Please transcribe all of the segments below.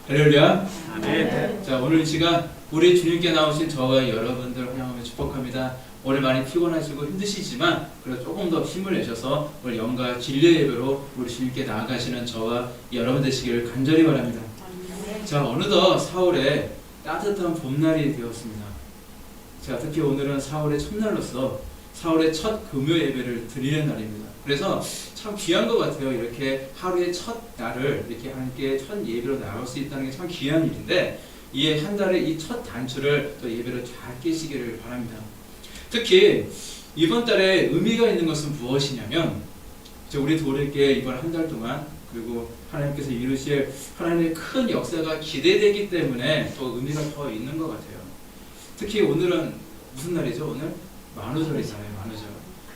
할렐루야. 아멘. 자, 오늘 이 시간 우리 주님께 나오신 저와 여러분들 환영하며 축복합니다. 오늘 많이 피곤하시고 힘드시지만 그래도 조금 더 힘을 내셔서 오늘 영과 진리의 예배로 우리 주님께 나아가시는 저와 여러분 되시기를 간절히 바랍니다. 자, 어느덧 4월에 따뜻한 봄날이 되었습니다. 자, 특히 오늘은 4월의 첫날로서 4월의 첫 금요 예배를 드리는 날입니다. 그래서 참 귀한 것 같아요. 이렇게 하루의 첫 날을 이렇게 함께 첫 예배로 나올 수 있다는 게 참 귀한 일인데, 이 한 달의 이 첫 단추를 또 예배로 잘 깨시기를 바랍니다. 특히 이번 달에 의미가 있는 것은 무엇이냐면, 우리 도리께 이번 한 달 동안 그리고 하나님께서 이루실 하나님의 큰 역사가 기대되기 때문에 또 의미가 더 있는 것 같아요. 특히 오늘은 무슨 날이죠? 오늘 만우절이잖아요. 만우절.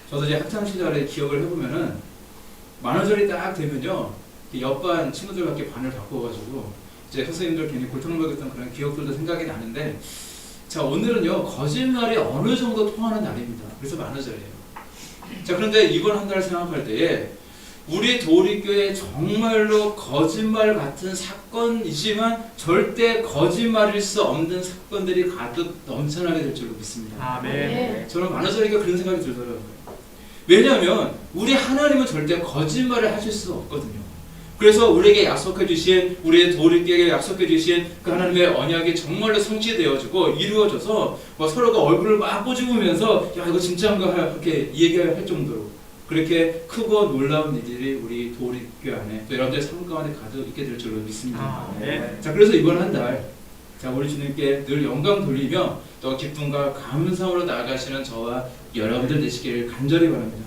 저도 이제 학창 시절에 기억을 해보면은 만우절이 딱 되면요, 옆반 친구들밖에 반을 바꿔가지고 이제 선생님들 괜히 골탕 먹였던 그런 기억들도 생각이 나는데, 자, 오늘은요 거짓말이 어느 정도 통하는 날입니다. 그래서 만우절이에요. 자, 그런데 이번 한 달 생각할 때에 우리 도리교회 정말로 거짓말 같은 사건이지만 절대 거짓말일 수 없는 사건들이 가득 넘쳐나게 될 줄로 믿습니다. 아멘. 저는 만우절이니까 그런 생각이 들더라고요. 왜냐하면 우리 하나님은 절대 거짓말을 하실 수 없거든요. 그래서 우리에게 약속해 주신, 우리의 도리에게 약속해 주신 그 하나님의 언약이 정말로 성취되어지고 이루어져서 서로가 얼굴을 막 꼬집으면서 야, 이거 진짜인가 이렇게 얘기할 정도로 그렇게 크고 놀라운 일들이 우리 도리교 안에 또 여러분들의 삶 가운데 가득 있게 될 줄로 믿습니다. 자, 그래서 이번 한 달, 자, 우리 주님께 늘 영광 돌리며 또 기쁨과 감사함으로 나아가시는 저와 여러분들 되시기를 간절히 바랍니다.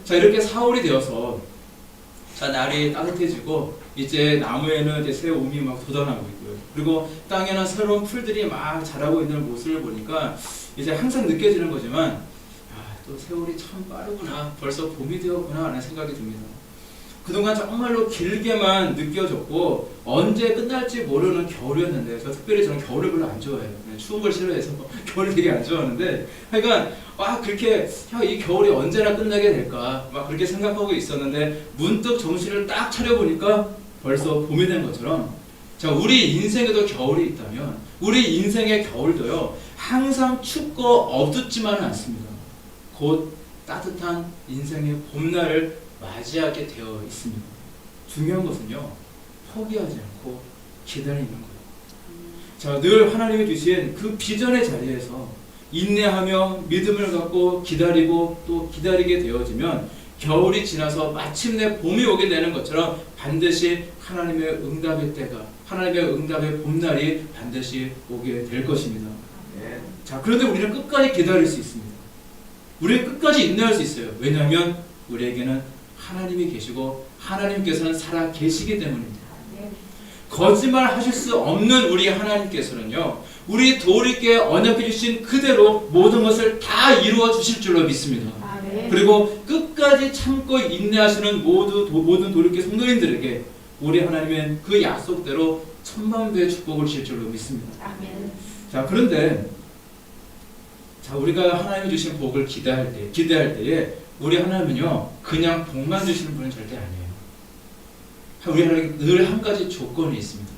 자, 이렇게 4월이 되어서 자, 날이 따뜻해지고 이제 나무에는 이제 새 옴이 막 돋아나고 있고요. 그리고 땅에는 새로운 풀들이 막 자라고 있는 모습을 보니까 이제 항상 느껴지는 거지만, 또 세월이 참 빠르구나, 벌써 봄이 되었구나 하는 생각이 듭니다. 그동안 정말로 길게만 느껴졌고 언제 끝날지 모르는 겨울이었는데, 특별히 저는 겨울을 별로 안 좋아해요. 추운 걸 싫어해서 겨울을 되게 안 좋아하는데, 하여간 그렇게 이 겨울이 언제나 끝나게 될까 막 그렇게 생각하고 있었는데, 문득 정신을 딱 차려보니까 벌써 봄이 된 것처럼, 자, 우리 인생에도 겨울이 있다면 우리 인생의 겨울도요 항상 춥고 어둡지만은 않습니다. 곧 따뜻한 인생의 봄날을 맞이하게 되어 있습니다. 중요한 것은요, 포기하지 않고 기다리는 거예요. 자, 늘 하나님이 주신 그 비전의 자리에서 인내하며 믿음을 갖고 기다리고 또 기다리게 되어지면 겨울이 지나서 마침내 봄이 오게 되는 것처럼 반드시 하나님의 응답의 때가, 하나님의 응답의 봄날이 반드시 오게 될 것입니다. 자, 그런데 우리는 끝까지 기다릴 수 있습니다. 우리는 끝까지 인내할 수 있어요. 왜냐하면 우리에게는 하나님이 계시고 하나님께서는 살아 계시기 때문입니다. 거짓말 하실 수 없는 우리 하나님께서는요, 우리 도리께 언약해 주신 그대로 모든 것을 다 이루어 주실 줄로 믿습니다. 그리고 끝까지 참고 인내하시는 모든 도리께 성도님들에게 우리 하나님은 그 약속대로 천만배의 축복을 주실 줄로 믿습니다. 자, 그런데 자, 우리가 하나님이 주신 복을 기대할 때에 우리 하나님은요 그냥 복만 주시는 분은 절대 아니에요. 우리 하나님 늘 한 가지 조건이 있습니다.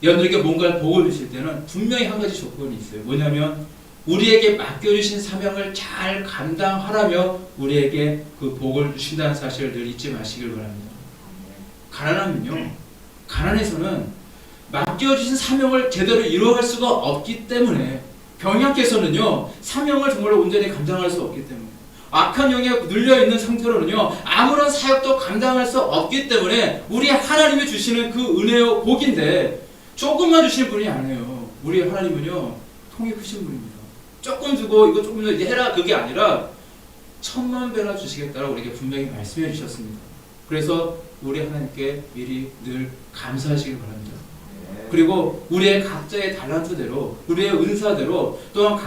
여러분들에게 뭔가를 복을 주실 때는 분명히 한 가지 조건이 있어요. 뭐냐면 우리에게 맡겨주신 사명을 잘 감당하라며 우리에게 그 복을 주신다는 사실을 늘 잊지 마시길 바랍니다. 가난하면요, 가난해서는 맡겨주신 사명을 제대로 이루어갈 수가 없기 때문에, 병약해서는요 사명을 정말 온전히 감당할 수 없기 때문에, 악한 영에 눌려있는 상태로는요 아무런 사역도 감당할 수 없기 때문에 우리 하나님이 주시는 그 은혜요 복인데, 조금만 주시는 분이 아니에요. 우리 하나님은요 통이 크신 분입니다. 조금 주고 이거 조금 더 이제 해라 그게 아니라 천만 배나 주시겠다라고 우리에게 분명히 말씀해 주셨습니다. 그래서 우리 하나님께 미리 늘 감사하시길 바랍니다. 그리고 우리의 각자의 달란트대로, 우리의 은사대로, 또한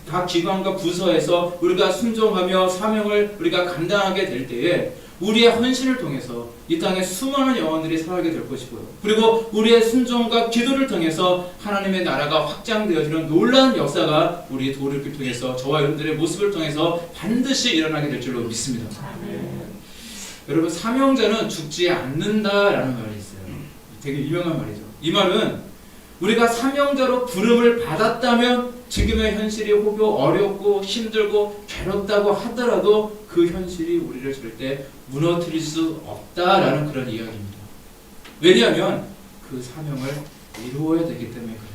각 기관과 부서에서 우리가 순종하며 사명을 우리가 감당하게 될 때에 우리의 헌신을 통해서 이 땅에 수많은 영혼들이 살아가게 될 것이고요. 그리고 우리의 순종과 기도를 통해서 하나님의 나라가 확장되어지는 놀라운 역사가 우리 도리를 통해서 저와 여러분들의 모습을 통해서 반드시 일어나게 될 줄로 믿습니다. 여러분, 사명자는 죽지 않는다라는 말이 있어요. 되게 유명한 말이죠. 이 말은 우리가 사명자로 부름을 받았다면 지금의 현실이 혹여 어렵고 힘들고 괴롭다고 하더라도 그 현실이 우리를 절대 무너뜨릴 수 없다라는 그런 이야기입니다. 왜냐하면 그 사명을 이루어야 되기 때문에 그래요.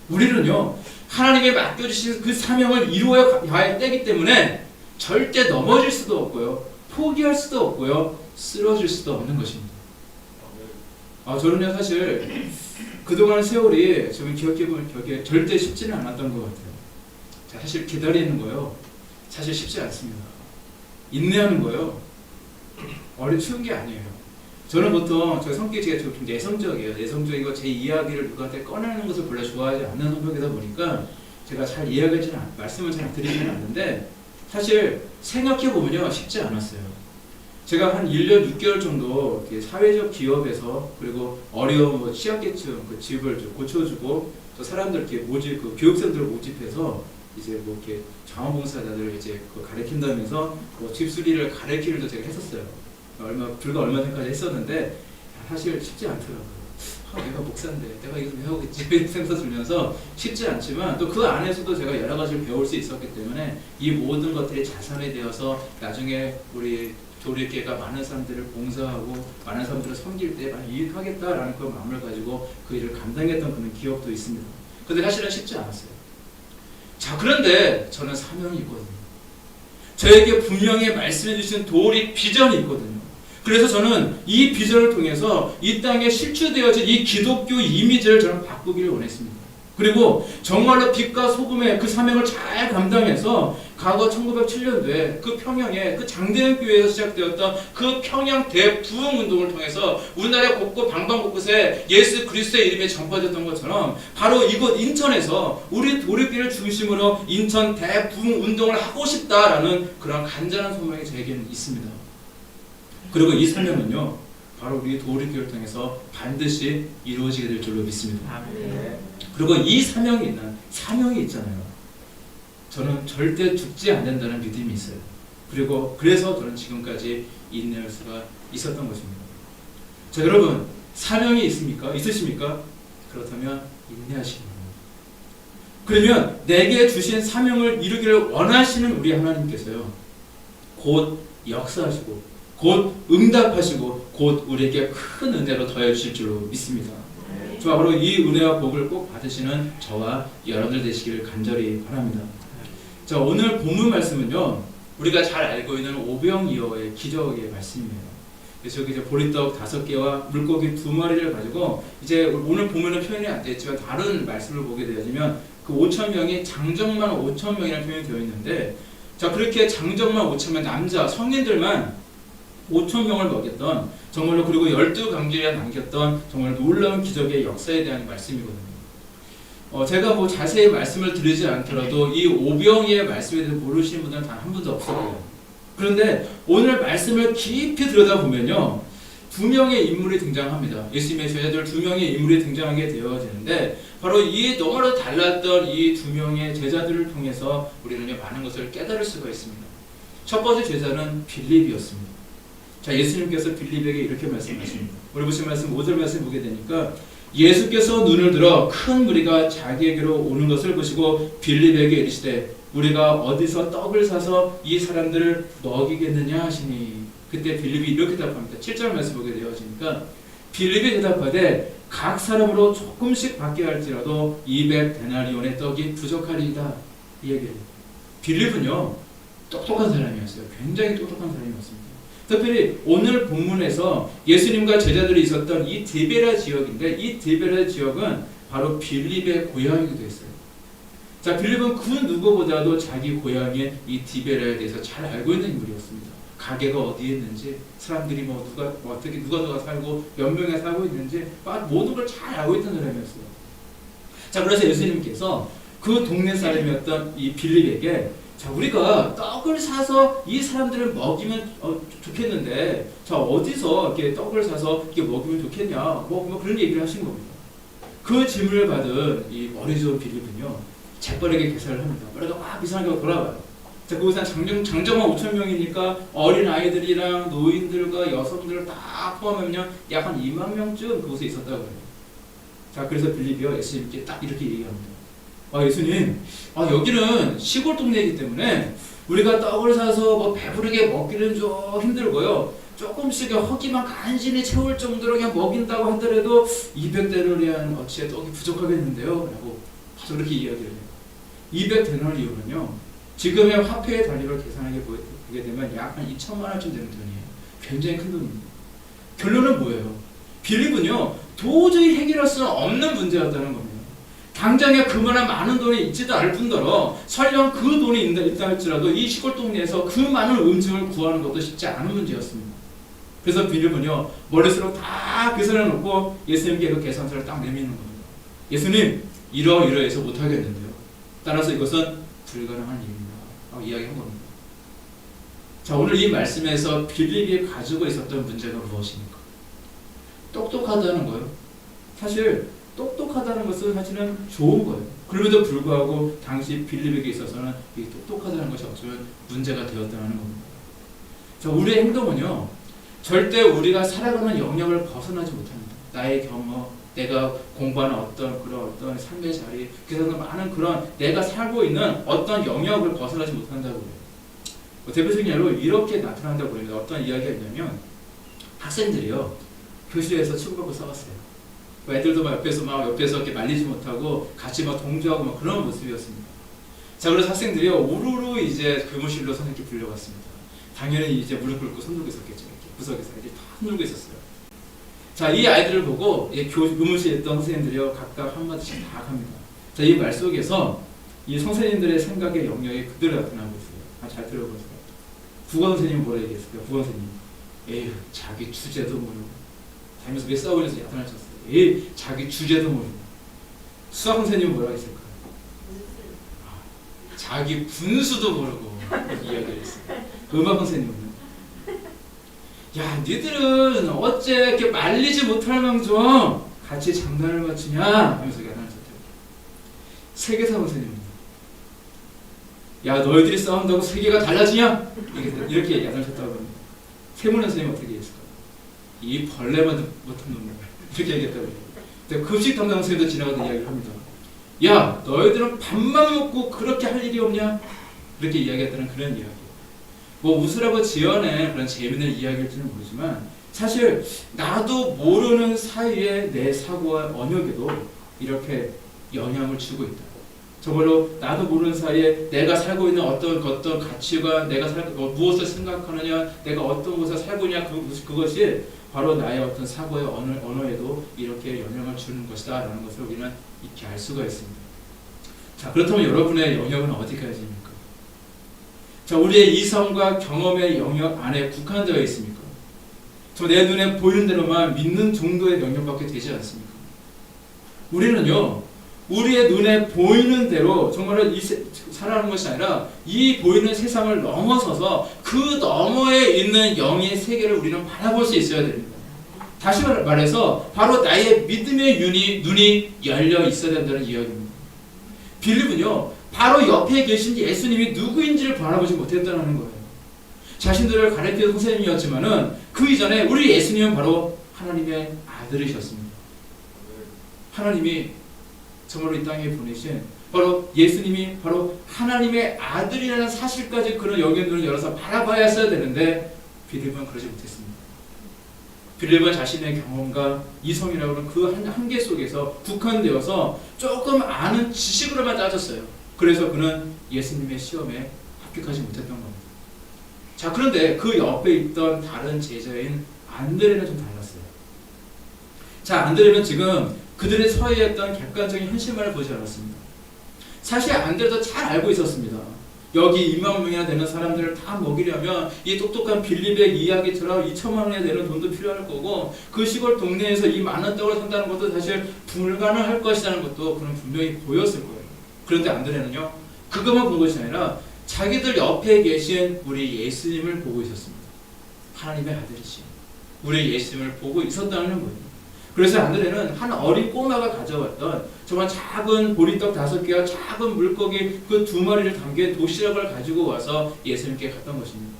우리는요, 하나님이 맡겨주신 그 사명을 이루어야 할 때이기 때문에 절대 넘어질 수도 없고요, 포기할 수도 없고요, 쓰러질 수도 없는 것입니다. 저는요, 사실 그동안 세월이 지금 기억해보면 기억에 절대 쉽지는 않았던 것 같아요. 자, 사실 기다리는 거요, 사실 쉽지 않습니다. 인내하는 거요, 쉬운 게 아니에요. 저는 보통 제 성격이 제가 좀 내성적이에요. 내성적이고 제 이야기를 누구한테 꺼내는 것을 별로 좋아하지 않는 성격이다 보니까 제가 잘 이야기하지는 말씀을 잘 드리지는 않는데, 사실 생각해보면요, 쉽지 않았어요. 제가 한 1년 6개월 정도 사회적 기업에서, 그리고 어려운 취약계층 그 집을 좀 고쳐주고, 또 사람들 이렇게 교육생들을 모집해서 이제 이렇게 자원봉사자들을 이제 가르친다면서 집수리를 가르치는 일도 제가 했었어요. 불과 얼마 전까지 했었는데, 사실 쉽지 않더라고요. 내가 목사인데 내가 이거 왜 하겠지 생각 들면서 쉽지 않지만, 또 그 안에서도 제가 여러 가지를 배울 수 있었기 때문에 이 모든 것들이 자산이 되어서 나중에 우리 조리교회가 많은 사람들을 봉사하고 많은 사람들을 섬길 때 많이 이익하겠다라는 그 마음을 가지고 그 일을 감당했던 그런 기억도 있습니다. 근데 사실은 쉽지 않았어요. 자, 그런데 저는 사명이 있거든요. 저에게 분명히 말씀해 주신 도리 비전이 있거든요. 그래서 저는 이 비전을 통해서 이 땅에 실추되어진 이 기독교 이미지를 저는 바꾸기를 원했습니다. 그리고 정말로 빛과 소금의 그 사명을 잘 감당해서 과거 1907년도에 그 평양에 그 장대현 교회에서 시작되었던 그 평양 대부흥 운동을 통해서 우리나라 곳곳 방방곳곳에 예수 그리스도의 이름이 전파됐던 것처럼 바로 이곳 인천에서 우리 도립교를 중심으로 인천 대부흥 운동을 하고 싶다라는 그런 간절한 소망이 저에게는 있습니다. 그리고 이 사명은요, 바로 우리 도립교를 통해서 반드시 이루어지게 될 줄로 믿습니다. 그리고 이 사명이 있잖아요. 저는 절대 죽지 않는다는 믿음이 있어요. 그래서 저는 지금까지 인내할 수가 있었던 것입니다. 자, 여러분, 사명이 있으십니까? 그렇다면 인내하시기 바랍니다. 그러면 내게 주신 사명을 이루기를 원하시는 우리 하나님께서요, 곧 역사하시고 곧 응답하시고 곧 우리에게 큰 은혜로 더해 주실 줄로 믿습니다. 바로 이 은혜와 복을 꼭 받으시는 저와 여러분들 되시기를 간절히 바랍니다. 자, 오늘 본문 말씀은요, 우리가 잘 알고 있는 오병이어의 기적의 말씀이에요. 그래서 여기 이제 보리떡 5개와 물고기 2마리를 가지고, 이제 오늘 보면은 표현이 안 되어 있지만 다른 말씀을 보게 되어지면 그 5,000명이 장정만 5,000명이라는 표현이 되어 있는데, 자, 그렇게 장정만 5,000명, 남자 성인들만 5,000명을 먹였던, 정말로, 그리고 12강제에 남겼던 정말 놀라운 기적의 역사에 대한 말씀이거든요. 제가 자세히 말씀을 드리지 않더라도 이 오병이의 말씀에 대해서 모르시는 분들은 단 한 분도 없을 거예요. 그런데 오늘 말씀을 깊이 들여다보면요, 2명의 인물이 등장합니다. 예수님의 제자들 2명의 인물이 등장하게 되어지는데, 바로 이 너무나도 달랐던 이 2명의 제자들을 통해서 우리는 많은 것을 깨달을 수가 있습니다. 첫 번째 제자는 빌립이었습니다. 자, 예수님께서 빌립에게 이렇게 말씀하십니다. 우리 보신 말씀 5절 말씀 보게 되니까, 예수께서 눈을 들어 큰 무리가 자기에게로 오는 것을 보시고 빌립에게 이르시되 우리가 어디서 떡을 사서 이 사람들을 먹이겠느냐 하시니, 그때 빌립이 이렇게 대답합니다. 7절 말씀 보게 되어지니까, 빌립이 대답하되 각 사람으로 조금씩 받게 할지라도 200데나리온의 떡이 부족하리이다. 이 얘기를. 빌립은요, 똑똑한 사람이었어요. 굉장히 똑똑한 사람이었습니다. 특별히 오늘 본문에서 예수님과 제자들이 있었던 이 디베라 지역인데, 이 디베라 지역은 바로 빌립의 고향이기도 했어요. 자, 빌립은 그 누구보다도 자기 고향의 이 디베라에 대해서 잘 알고 있는 인물이었습니다. 가게가 어디에 있는지, 사람들이 누가 살고 몇 명이 살고 있는지 모든 걸 잘 알고 있던 사람이었어요. 자, 그래서 예수님께서 그 동네 사람이었던 이 빌립에게, 자, 우리가 떡을 사서 이 사람들을 먹이면 좋겠는데, 자, 어디서 이렇게 떡을 사서 이렇게 먹이면 좋겠냐, 뭐 그런 얘기를 하신 겁니다. 그 질문을 받은 이 머리 좋은 빌립은요, 재빠르게 계산을 합니다. 머리가 막 이상하게 돌아가요. 자, 그곳은 장정만 5,000명이니까 어린 아이들이랑 노인들과 여성들을 다 포함하면 약 한 2만 명쯤 그곳에 있었다고 해요. 자, 그래서 빌립이요 예수님께 딱 이렇게 얘기합니다. 예수님, 여기는 시골 동네이기 때문에 우리가 떡을 사서 뭐 배부르게 먹기는 좀 힘들고요. 조금씩 허기만 간신히 채울 정도로 그냥 먹인다고 하더라도 200데나리안 어치의 떡이 부족하겠는데요. 라고 계속 그렇게 이야기를 해요. 200데나리온은요, 지금의 화폐의 단위로 계산하게 보게 되면 약 한 2천만 원쯤 되는 돈이에요. 굉장히 큰 돈입니다. 결론은 뭐예요? 빌립은요, 도저히 해결할 수 없는 문제였다는 겁니다. 당장에 그만한 많은 돈이 있지도 않을 뿐더러 설령 그 돈이 있다 할지라도 이 시골 동네에서 그 많은 음식을 구하는 것도 쉽지 않은 문제였습니다. 그래서 빌립은요, 머릿속으로 다 계산해 놓고 예수님께 그 계산서를 딱 내미는 겁니다. 예수님, 이러이러해서 못하겠는데요. 따라서 이것은 불가능한 일입니다. 라고 이야기한 겁니다. 자, 오늘 이 말씀에서 빌립이 가지고 있었던 문제가 무엇입니까? 똑똑하다는 거예요. 사실 똑똑하다는 것은 사실은 좋은 거예요. 그럼에도 불구하고 당시 빌립에게 있어서는 이 똑똑하다는 것이 어쩌면 문제가 되었다는 겁니다. 자, 우리의 행동은요, 절대 우리가 살아가는 영역을 벗어나지 못합니다. 나의 경험, 내가 공부하는 어떤 삶의 자리, 그래서 많은 그런 내가 살고 있는 어떤 영역을 벗어나지 못한다고 해요. 대표적인 예로 이렇게 나타난다고 합니다. 어떤 이야기가 있냐면, 학생들이요, 교실에서 치고받고 싸웠어요. 애들도 옆에서 이렇게 말리지 못하고 같이 동조하고 그런 모습이었습니다. 자, 그래서 학생들이요, 우르르 이제 교무실로 선생님께 불려갔습니다. 당연히 이제 무릎 꿇고 손 들고 있었겠죠. 이렇게 구석에서 애들이 다 흔들고 있었어요. 자, 이 아이들을 보고 교무실에 있던 선생님들이요, 각각 한마디씩 다 합니다. 자, 이 말 속에서 이 선생님들의 생각의 영역이 그대로 나타나고 있어요. 잘 들어보세요. 국어 선생님은 뭐라 얘기했을까요? 국어 선생님, 에휴, 자기 주제도 모르고. 다니면서 왜 싸우면서 야단을 쳤어요. 에이, 자기 주제도 모르고. 수학 선생님은 뭐라고 했을까요? 자기 분수도 모르고 이야기를 했어요. 음악 선생님은, 야, 니들은 어째 이렇게 말리지 못할 망정 같이 장난을 맞추냐 하면서 야단을 쳤대요. 세계사 선생님은, 야, 너희들이 싸운다고 세계가 달라지냐? 이렇게 야단을 쳤다고 합니다. 세문화 선생님은 어떻게 했을까요? 이 벌레만 못한 놈들, 이렇게 얘기했다고 해요. 급식 담당 선생님도 지나가던 이야기를 합니다. 야, 너희들은 밥만 먹고 그렇게 할 일이 없냐? 그렇게 이야기했다는 그런 이야기. 웃으라고 지어낸 그런 재미있는 이야기일지는 모르지만, 사실 나도 모르는 사이에 내 사고와 언역에도 이렇게 영향을 주고 있다. 정말로 나도 모르는 사이에 내가 살고 있는 어떤 가치관, 내가 무엇을 생각하느냐, 내가 어떤 곳에 살고 있냐, 그것이 바로 나의 어떤 사고의 언어에도 이렇게 영향을 주는 것이다 라는 것을 우리는 익히 알 수가 있습니다. 자, 그렇다면 여러분의 영역은 어디까지입니까? 자, 우리의 이성과 경험의 영역 안에 국한되어 있습니까? 내 눈에 보이는 대로만 믿는 정도의 영역밖에 되지 않습니까? 우리는요, 우리의 눈에 보이는 대로 정말로 살아가는 것이 아니라 이 보이는 세상을 넘어서서 그 너머에 있는 영의 세계를 우리는 바라볼 수 있어야 됩니다. 다시 말해서 바로 나의 믿음의 눈이 열려 있어야 된다는 이야기입니다. 빌립은요, 바로 옆에 계신 예수님이 누구인지를 바라보지 못했다는 거예요. 자신들을 가르치는 선생님이었지만은 그 이전에 우리 예수님은 바로 하나님의 아들이셨습니다. 하나님이 정말로 이 땅에 보내신 바로 예수님이 바로 하나님의 아들이라는 사실까지 그런 영의 눈을 열어서 바라봐야 했어야 되는데 빌립은 그러지 못했습니다. 빌립은 자신의 경험과 이성이라고 하는 그 한계 속에서 국한되어서 조금 아는 지식으로만 따졌어요. 그래서 그는 예수님의 시험에 합격하지 못했던 겁니다. 자, 그런데 그 옆에 있던 다른 제자인 안드레는 좀 달랐어요. 자, 안드레는 지금 그들의 처해했던 객관적인 현실만을 보지 않았습니다. 사실 안드레도 잘 알고 있었습니다. 여기 2만 명이나 되는 사람들을 다 먹이려면 이 똑똑한 빌립의 이야기처럼 2천만 원이나 되는 돈도 필요할 거고, 그 시골 동네에서 이 많은 떡을 산다는 것도 사실 불가능할 것이라는 것도 그는 분명히 보였을 거예요. 그런데 안드레는요, 그것만 본 것이 아니라 자기들 옆에 계신 우리 예수님을 보고 있었습니다. 하나님의 아들이신 우리 예수님을 보고 있었다는 거예요. 그래서 안드레는 한 어린 꼬마가 가져왔던 정말 작은 보리떡 5개와 작은 물고기 그 2마리를 담긴 도시락을 가지고 와서 예수님께 갔던 것입니다.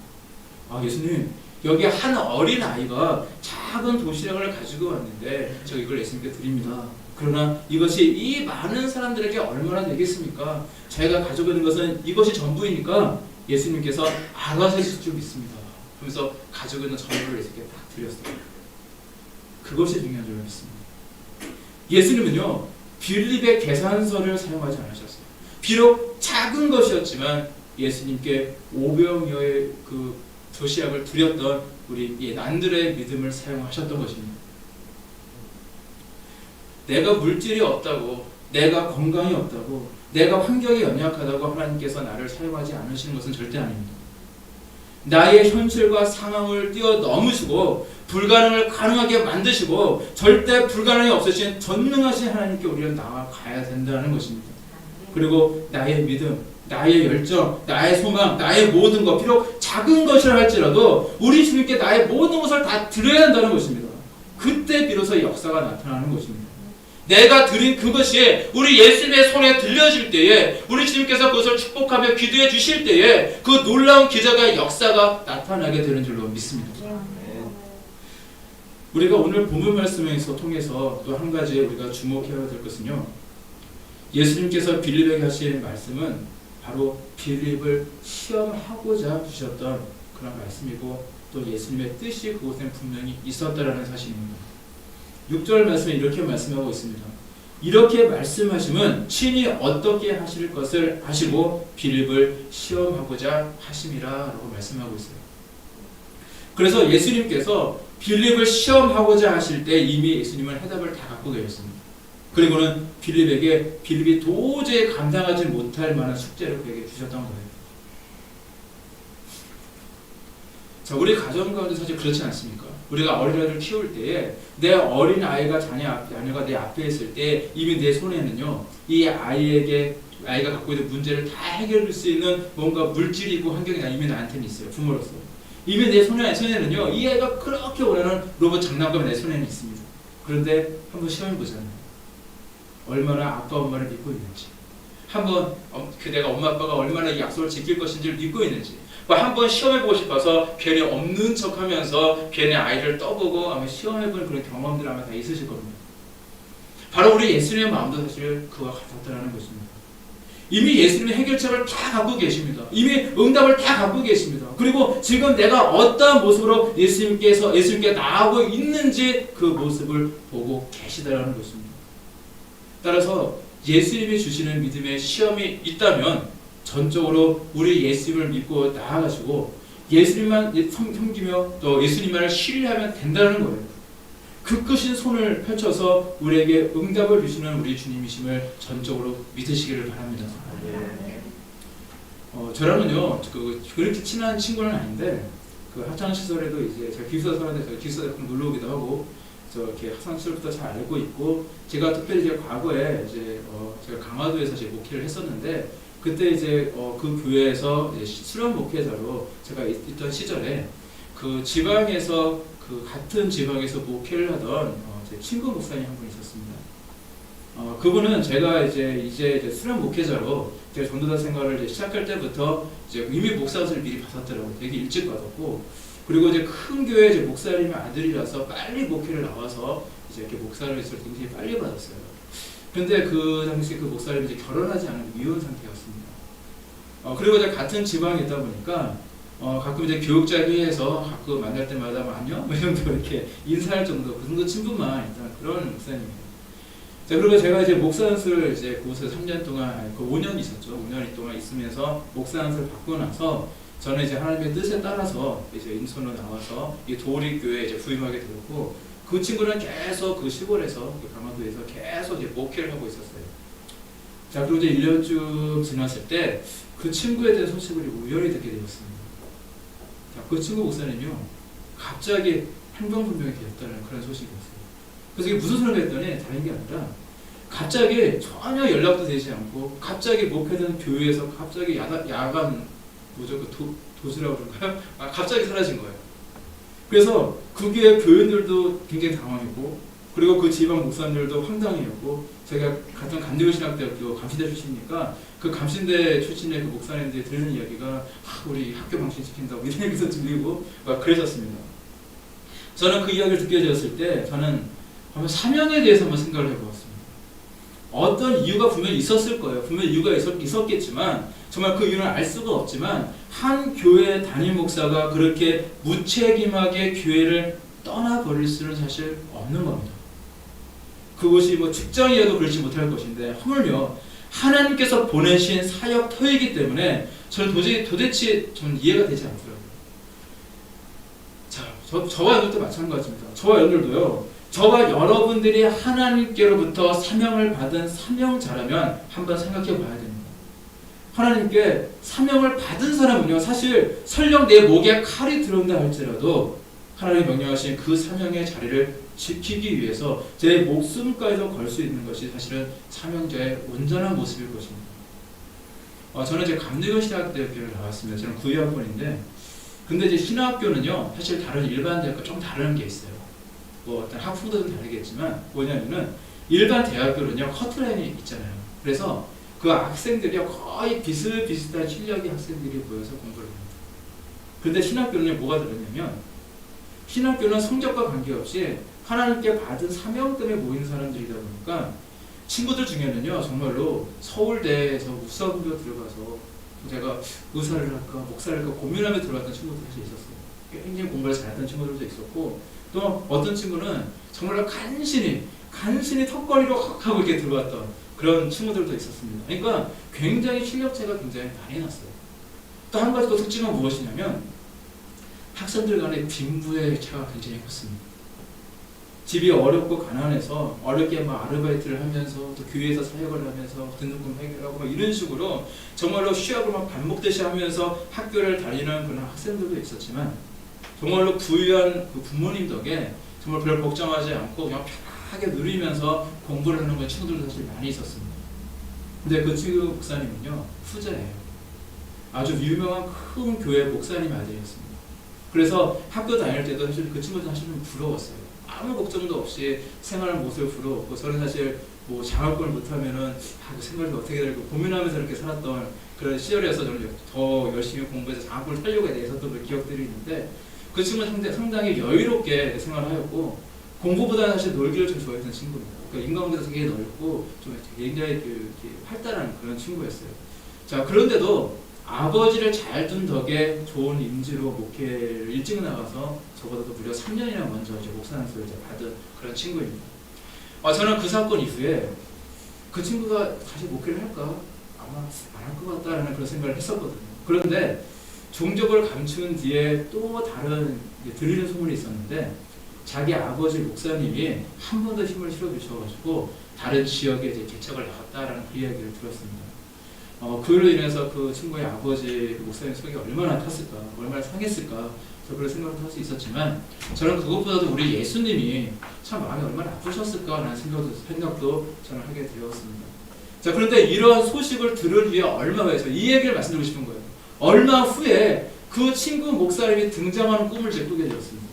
아, 예수님, 여기 한 어린 아이가 작은 도시락을 가지고 왔는데 저 이걸 예수님께 드립니다. 그러나 이것이 이 많은 사람들에게 얼마나 되겠습니까? 자기가 가지고 있는 것은 이것이 전부이니까 예수님께서 알아서 해주실 줄 믿습니다. 그러면서 가지고 있는 전부를 예수님께 딱 드렸어요. 그것이 중요한 줄 믿습니다. 예수님은요, 빌립의 계산서를 사용하지 않으셨어요. 비록 작은 것이었지만 예수님께 500여의 그 도시락을 드렸던 우리 이 난들의 믿음을 사용하셨던 것입니다. 내가 물질이 없다고, 내가 건강이 없다고, 내가 환경이 연약하다고 하나님께서 나를 사용하지 않으시는 것은 절대 아닙니다. 나의 현실과 상황을 뛰어넘으시고 불가능을 가능하게 만드시고 절대 불가능이 없으신 전능하신 하나님께 우리는 나아가야 된다는 것입니다. 그리고 나의 믿음, 나의 열정, 나의 소망, 나의 모든 것, 비록 작은 것이라 할지라도 우리 주님께 나의 모든 것을 다 드려야 한다는 것입니다. 그때 비로소 역사가 나타나는 것입니다. 내가 드린 그것이 우리 예수님의 손에 들려질 때에 우리 주님께서 그것을 축복하며 기도해 주실 때에 그 놀라운 기적의 역사가 나타나게 되는 줄로 믿습니다. 우리가 오늘 본문 말씀에서 통해서 또 한 가지 우리가 주목해야 될 것은요, 예수님께서 빌립에게 하신 말씀은 바로 빌립을 시험하고자 주셨던 그런 말씀이고 또 예수님의 뜻이 그곳에 분명히 있었다라는 사실입니다. 6절 말씀에 이렇게 말씀하고 있습니다. 이렇게 말씀하심은 친히 어떻게 하실 것을 아시고 빌립을 시험하고자 하심이라 라고 말씀하고 있어요. 그래서 예수님께서 빌립을 시험하고자 하실 때 이미 예수님은 해답을 다 갖고 계셨습니다. 그리고는 빌립에게 빌립이 도저히 감당하지 못할 만한 숙제를 그에게 주셨던 거예요. 자, 우리 가정 가운데 사실 그렇지 않습니까? 우리가 어린아이를 키울 때에 내 어린아이가 자녀가 내 앞에 있을 때 이미 내 손에는요, 이 아이가 갖고 있는 문제를 다 해결할 수 있는 뭔가 물질이 있고 환경이 이미 나한테는 있어요. 부모로서. 이미 내 손에는요, 이 아이가 그렇게 원하는 로봇 장난감이 내 손에는 있습니다. 그런데 한번 시험해보잖아요. 얼마나 아빠 엄마를 믿고 있는지, 한번 내가 엄마 아빠가 얼마나 이 약속을 지킬 것인지를 믿고 있는지, 한번 시험해보고 싶어서 괜히 없는 척하면서 괜히 아이를 떠보고 아마 시험해보는 그런 경험들 아마 다 있으실 겁니다. 바로 우리 예수님의 마음도 사실 그와 같았다는 것입니다. 이미 예수님의 해결책을 다 갖고 계십니다. 이미 응답을 다 갖고 계십니다. 그리고 지금 내가 어떠한 모습으로 예수님께 나아가고 있는지 그 모습을 보고 계시다라는 것입니다. 따라서 예수님이 주시는 믿음의 시험이 있다면 전적으로 우리 예수님을 믿고 나아가시고 예수님만 섬기며 또 예수님만을 신뢰하면 된다는 거예요. 그 크신 손을 펼쳐서 우리에게 응답을 주시는 우리 주님이심을 전적으로 믿으시기를 바랍니다. 저랑은요, 그렇게 친한 친구는 아닌데, 그 학창 시절에도 이제 제가 기숙사 사는데 제가 기숙사에 놀러 오기도 하고, 이렇게 학창 시절부터 잘 알고 있고, 제가 특별히 이제 과거에 제가 강화도에서 목회를 했었는데, 그때 이제 그 교회에서 이제 수련 목회자로 제가 있던 시절에 그 지방에서 그 같은 지방에서 목회를 하던 제 친구 목사님 한 분 있었습니다. 그분은 제가 이제 수련 목회자로 제가 전도자 생활을 이제 시작할 때부터 이제 이미 목사를 미리 받았더라고요. 되게 일찍 받았고, 그리고 이제 큰 교회 이제 목사님의 아들이라서 빨리 목회를 나와서 이제 이렇게 목사를 굉장히 빨리 받았어요. 근데 그 당시 그 목사님이 이제 결혼하지 않은 미혼 상태였습니다. 그리고 이제 같은 지방에 있다 보니까 가끔 이제 교육자 회의에서 가끔 만날 때마다 안녕? 이 정도 이렇게 인사할 정도, 그 정도 친분만 있던 그런 목사님이에요. 자, 그리고 제가 이제 목사 연수를 이제 그곳에서 3년 동안, 5년 있었죠. 5년 동안 있으면서 목사 연수를 받고 나서 저는 이제 하나님의 뜻에 따라서 이제 인천으로 나와서 이 도리교회에 이제 부임하게 되었고, 그 친구는 계속 그 시골에서, 그 강화도에서 계속 이제 목회를 하고 있었어요. 자, 그리고 이제 1년쯤 지났을 때 그 친구에 대한 소식을 우연히 듣게 되었습니다. 자, 그 친구 목사님이요, 갑자기 행방불명이 되었다는 그런 소식이었어요. 그래서 이게 무슨 소리가 했더니 다른 게 아니라 갑자기 전혀 연락도 되지 않고 갑자기 목회던 교회에서 갑자기 야간 도주라고 그런가요? 갑자기 사라진 거예요. 그래서 그 교회 교인들도 굉장히 당황했고, 그리고 그 지방 목사님들도 황당해했고, 제가 같은 감리교신학대학교 감시대 출신이니까 그 감신대 출신의 그 목사님들이 들으는 이야기가 우리 학교 망신시킨다고 이런 얘기도 들리고 막 그랬었습니다. 저는 그 이야기를 듣게 되었을 때 저는 한번 사명에 대해서 한번 생각을 해보았습니다. 어떤 이유가 분명히 있었을 거예요. 분명히 이유가 있었겠지만 정말 그 이유는 알 수가 없지만 한 교회 담임 목사가 그렇게 무책임하게 교회를 떠나버릴 수는 사실 없는 겁니다. 그것이 뭐 직장이어도 그렇지 못할 것인데 하물며 하나님께서 보내신 사역터이기 때문에 저는 도대체 저는 이해가 되지 않더라고요. 자, 저와 여러분도 마찬가지입니다. 저와 여러분들도요. 저와 여러분들이 하나님께로부터 사명을 받은 사명자라면 한번 생각해 봐야 됩니다. 하나님께 사명을 받은 사람은요, 사실 설령 내 목에 칼이 들어온다 할지라도 하나님이 명령하신 그 사명의 자리를 지키기 위해서 제 목숨까지도 걸 수 있는 것이 사실은 사명자의 온전한 모습일 것입니다. 저는 이제 감리교 신학대학교를 나왔습니다. 저는 9학번인데, 근데 이제 신학교는요, 사실 다른 일반 대학과 좀 다른 게 있어요. 뭐 어떤 학부도 좀 다르겠지만 뭐냐면은 일반 대학교는요 커트라인이 있잖아요. 그래서 그 학생들이 거의 비슷비슷한 실력의 학생들이 모여서 공부를 합니다. 근데 신학교는 뭐가 들었냐면 신학교는 성적과 관계없이 하나님께 받은 사명 때문에 모이는 사람들이다 보니까 친구들 중에는요 정말로 서울대에서 우수학교 들어가서 제가 의사를 할까 목사를 할까 고민하며 들어갔던 친구들이 사실 있었어요. 굉장히 공부를 잘했던 친구들도 있었고 또 어떤 친구는 정말로 간신히 턱걸이로 하고 이렇게 들어갔던 그런 친구들도 있었습니다. 그러니까 굉장히 실력 차이가 굉장히 많이 났어요. 또 한 가지 또 특징은 무엇이냐면 학생들 간의 빈부의 차가 굉장히 컸습니다. 집이 어렵고 가난해서 어렵게 막 아르바이트를 하면서 또 교회에서 사역을 하면서 등록금 해결하고 막 이런 식으로 정말로 쉬학을 막 반복듯이 하면서 학교를 다니는 그런 학생들도 있었지만 정말로 부유한 그 부모님 덕에 정말 별 걱정하지 않고 그냥 편하게 누리면서 공부를 하는 친구들도 사실 많이 있었습니다. 근데 그 친구 목사님은요 후자예요. 아주 유명한 큰 교회 목사님 아들이었습니다. 그래서 학교 다닐 때도 사실 그 친구들 사실 좀 부러웠어요. 아무 걱정도 없이 생활 모습을 부러웠고 저는 사실 뭐 장학금을 못하면은 그 생활이 어떻게 될까 고민하면서 이렇게 살았던 그런 시절이어서 저는 더 열심히 공부해서 장학금을 타려고 했었던 기억들이 있는데 그 친구는 상당히 여유롭게 생활하였고 공부보다는 사실 놀기를 좀 좋아했던 친구입니다. 그러니까 인간관계도 되게 넓고 좀 굉장히 활달한 그런 친구였어요. 자 그런데도 아버지를 잘 둔 덕에 좋은 임지로 목회를 일찍 나가서 저보다도 무려 3년이나 먼저 이제 목사님을 받은 그런 친구입니다. 저는 그 사건 이후에 그 친구가 다시 목회를 할까? 아마 안 할 것 같다라는 그런 생각을 했었거든요. 그런데 종족을 감춘 뒤에 또 다른 들리는 소문이 있었는데 자기 아버지 목사님이 한 번 더 힘을 실어주셔가지고 다른 지역에 이제 개척을 나갔다라는 그 이야기를 들었습니다. 그로 인해서 그 친구의 아버지 그 목사님 속이 얼마나 탔을까, 얼마나 상했을까, 저 그런 생각도 할 수 있었지만 저는 그것보다도 우리 예수님이 참 마음이 얼마나 아프셨을까라는 생각도 저는 하게 되었습니다. 자 그런데 이러한 소식을 들을 위해 얼마 후에 이 얘기를 말씀드리고 싶은 거예요. 얼마 후에 그 친구 목사님이 등장하는 꿈을 제가 꾸게 되었습니다.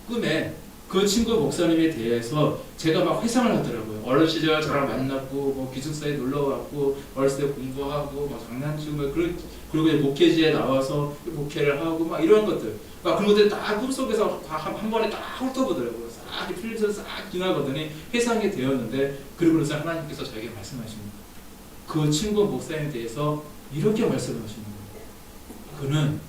꿈에 그 친구 목사님에 대해서 제가 막 회상을 하더라고요. 어린 시절 저랑 만났고 뭐 기숙사에 놀러 왔고 어렸을 때 공부하고 막 장난치고 막 그리고 목회지에 나와서 목회를 하고 막 이런 것들 막 그런 것들 딱 꿈속에서 한 번에 딱 훑어보더라고요. 싹 필리서 싹 지나가더니 회상이 되었는데 그리고 그래서 하나님께서 저에게 말씀하십니다. 그 친구 목사님에 대해서 이렇게 말씀하시는 거예요. 그는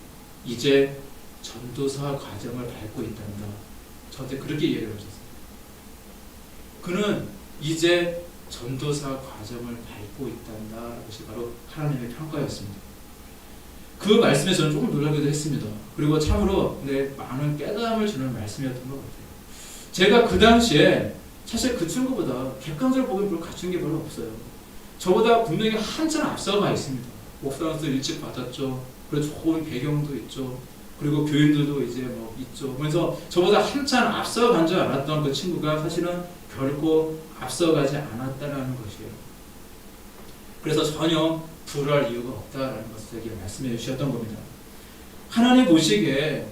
이제 전도사 과정을 밟고 있단다. 저한테 그렇게 이야기를 하셨어요. 그는 이제 전도사 과정을 밟고 있단다. 이것이 바로 하나님의 평가였습니다. 그 말씀에 저는 조금 놀라기도 했습니다. 그리고 참으로 많은 깨달음을 주는 말씀이었던 것 같아요. 제가 그 당시에 사실 그 친구보다 객관적으로 보기엔 별로 갖춘 게 별로 없어요. 저보다 분명히 한참 앞서가 있습니다. 목사로서 일찍 받았죠. 그리고 좋은 배경도 있죠. 그리고 교인들도 이제 뭐 있죠. 그래서 저보다 한참 앞서간 줄 알았던 그 친구가 사실은 결코 앞서가지 않았다라는 것이에요. 그래서 전혀 불할 이유가 없다라는 것을 제게 말씀해 주셨던 겁니다. 하나님 보시기에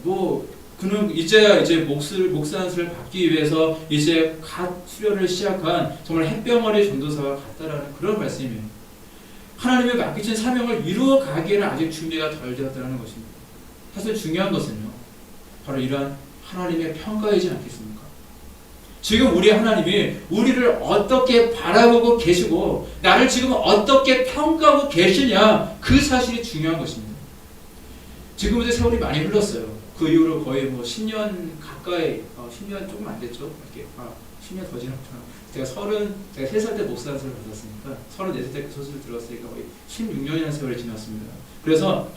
그는 이제 목사한수를 받기 위해서 이제 갓 수련을 시작한 정말 햇병아리 전도사와 같다라는 그런 말씀이에요. 하나님의 맡기신 사명을 이루어가기에는 아직 준비가 덜 되었다는 것입니다. 사실 중요한 것은요, 바로 이러한 하나님의 평가이지 않겠습니까? 지금 우리 하나님이 우리를 어떻게 바라보고 계시고 나를 지금 어떻게 평가하고 계시냐, 그 사실이 중요한 것입니다. 지금 이제 세월이 많이 흘렀어요. 그 이후로 거의 뭐 10년 가까이, 10년 조금 안 됐죠. 이렇게 10년 더 지났구나. 제가 3살 때 목사안수를 받았으니까 34살 때 그 소식을 들었으니까 거의 16년이라는 세월이 지났습니다. 그래서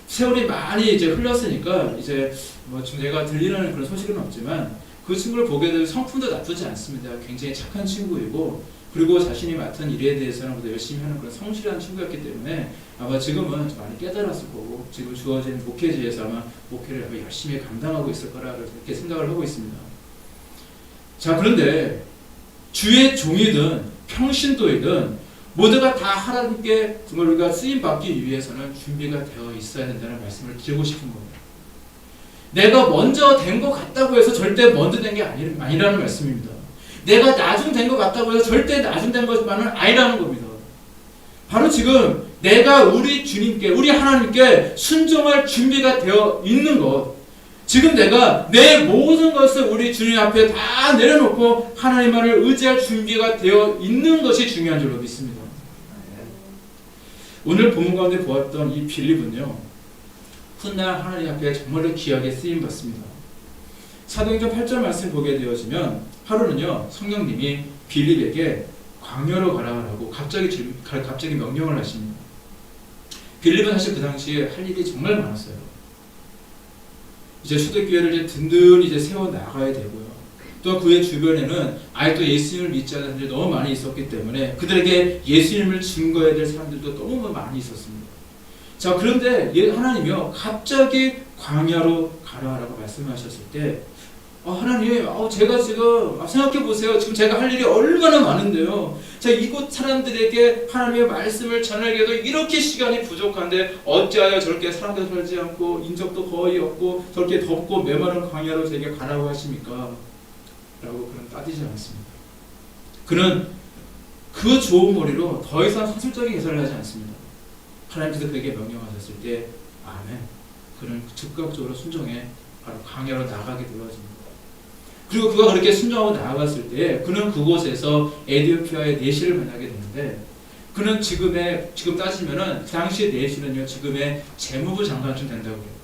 세월이 많이 이제 흘렀으니까 이제 뭐 지금 내가 들리는 그런 소식은 없지만 그 친구를 보게 되면 성품도 나쁘지 않습니다. 굉장히 착한 친구이고, 그리고 자신이 맡은 일에 대해서는 모두 열심히 하는 그런 성실한 친구였기 때문에 아마 지금은 많이 깨달았을 거고, 지금 주어진 목회지에서 아마 목회를 열심히 감당하고 있을 거라 이렇게 생각을 하고 있습니다. 자, 그런데 주의 종이든 평신도이든 모두가 다 하나님께 정말 우리가 쓰임 받기 위해서는 준비가 되어 있어야 된다는 말씀을 드리고 싶은 겁니다. 내가 먼저 된 것 같다고 해서 절대 먼저 된 게 아니라는 말씀입니다. 내가 나중 된 것 같다고 해서 절대 나중 된 것만은 아니라는 겁니다. 바로 지금 내가 우리 주님께, 우리 하나님께 순종할 준비가 되어 있는 것, 지금 내가 내 모든 것을 우리 주님 앞에 다 내려놓고 하나님만을 의지할 준비가 되어 있는 것이 중요한 줄로 믿습니다. 오늘 본문 가운데 보았던 이 빌립은요, 훗날 하나님 앞에 정말로 귀하게 쓰임받습니다. 사도행전 8절 말씀 보게 되어지면 하루는요, 성령님이 빌립에게 광야로 가라라고 갑자기 명령을 하십니다. 빌립은 사실 그 당시에 할 일이 정말 많았어요. 이제 초대교회를 이제 든든히 이제 세워 나가야 되고요. 또 그의 주변에는 아직도 예수님을 믿지 않는 사람들이 너무 많이 있었기 때문에 그들에게 예수님을 증거해야 될 사람들도 너무 많이 있었습니다. 자, 그런데 하나님이요, 갑자기 광야로 가라라고 말씀하셨을 때, 하나님, 제가 지금 생각해 보세요. 지금 제가 할 일이 얼마나 많은데요. 자, 이곳 사람들에게 하나님의 말씀을 전하기에도 이렇게 시간이 부족한데 어찌하여 저렇게 사람들 살지 않고 인적도 거의 없고 저렇게 덥고 메마른 광야로 제게 가라고 하십니까? 라고 그는 따지지 않습니다. 그는 그 좋은 머리로 더 이상 사술적인 해설을 하지 않습니다. 하나님께서 그에게 명령하셨을 때 아멘, 그는 즉각적으로 순종해 바로 광야로 나가게 되어집니다. 그리고 그가 그렇게 순종하고 나아갔을 때 그는 그곳에서 에티오피아의 내시를 만나게 되는데, 그는 지금 따지면은 그 당시의 내시는요, 지금의 재무부 장관쯤 된다고 해요.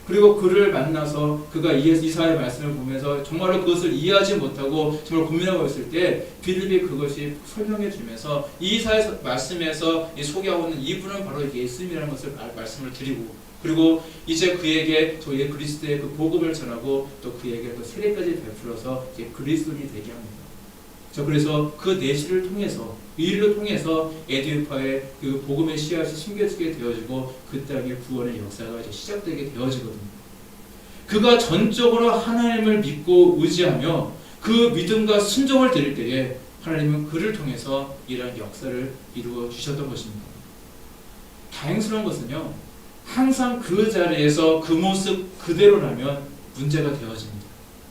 그리고 그를 만나서 그가 이사의 말씀을 보면서 정말로 그것을 이해하지 못하고 정말 고민하고 있을 때 빌립이 그것이 설명해 주면서 이사의 말씀에서 소개하고 있는 이분은 바로 예수님이라는 것을 말씀을 드리고, 그리고 이제 그에게 저희 그리스도의 그 복음을 전하고 또 그에게 또 세례까지 베풀어서 이제 그리스도인이 되게 합니다. 자, 그래서 그 내시를 통해서, 이 일을 통해서 에티오피아의 그 복음의 씨앗이 심겨지게 되어지고 그 땅의 구원의 역사가 이제 시작되게 되어지거든요. 그가 전적으로 하나님을 믿고 의지하며 그 믿음과 순종을 드릴 때에 하나님은 그를 통해서 이러한 역사를 이루어 주셨던 것입니다. 다행스러운 것은요, 항상 그 자리에서 그 모습 그대로라면 문제가 되어집니다.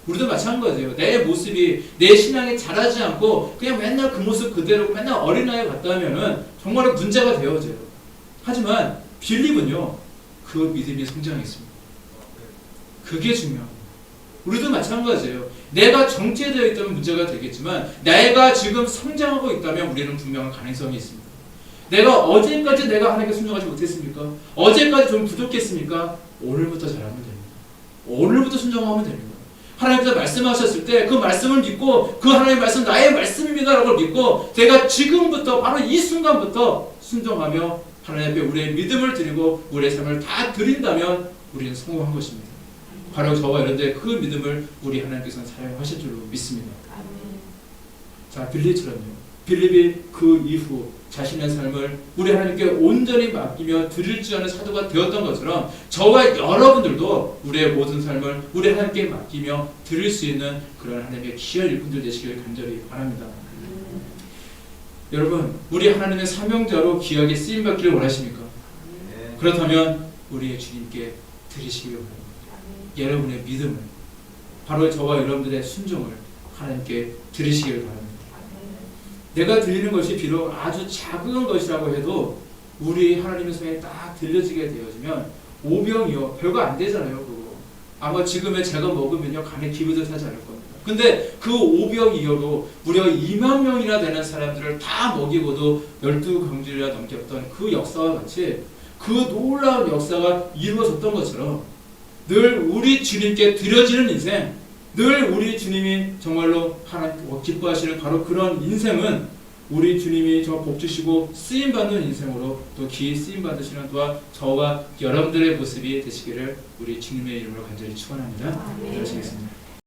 우리도 마찬가지예요. 내 모습이, 내 신앙이 자라지 않고 그냥 맨날 그 모습 그대로 맨날 어린아이 같다면은 정말로 문제가 되어져요. 하지만 빌립은요, 그 믿음이 성장했습니다. 그게 중요합니다. 우리도 마찬가지예요. 내가 정체되어 있다면 문제가 되겠지만 내가 지금 성장하고 있다면 우리는 분명한 가능성이 있습니다. 내가 어제까지 내가 하나님께 순종하지 못했습니까? 어제까지 좀 부족했습니까? 오늘부터 잘하면 됩니다. 오늘부터 순종하면 됩니다. 하나님께서 말씀하셨을 때 그 말씀을 믿고 그 하나님의 말씀 나의 말씀입니다 라고 믿고 제가 지금부터 바로 이 순간부터 순종하며 하나님 앞에 우리의 믿음을 드리고 우리의 삶을 다 드린다면 우리는 성공한 것입니다. 바로 저와 여러분들의 그 믿음을 우리 하나님께서는 사용하실 줄로 믿습니다. 자, 빌립처럼요. 빌립이 그 이후 자신의 삶을 우리 하나님께 온전히 맡기며 드릴 줄 아는 사도가 되었던 것처럼 저와 여러분들도 우리의 모든 삶을 우리 하나님께 맡기며 드릴 수 있는 그런 하나님의 귀한 일꾼들 되시길 간절히 바랍니다. 여러분, 우리 하나님의 사명자로 귀하게 쓰임받기를 원하십니까? 그렇다면 우리의 주님께 드리시길 바랍니다. 여러분의 믿음을, 바로 저와 여러분들의 순종을 하나님께 드리시길 바랍니다. 내가 들리는 것이 비록 아주 작은 것이라고 해도 우리 하나님의 손에 딱 들려지게 되어지면 오병이요, 별거 안 되잖아요. 그거 아마 지금의 제가 먹으면요 간에 기분도 타지 않을 겁니다. 근데 그 오병 이어로 무려 2만 명이나 되는 사람들을 다 먹이고도 12강주리가 넘겼던 그 역사와 같이 그 놀라운 역사가 이루어졌던 것처럼 늘 우리 주님께 드려지는 인생, 늘 우리 주님이 정말로 하나님 기뻐하시는 바로 그런 인생은 우리 주님이 저 복 주시고 쓰임 받는 인생으로 또 귀히 쓰임 받으시는 또한 저와 여러분들의 모습이 되시기를 우리 주님의 이름으로 간절히 축원합니다. 기도하시겠습니다.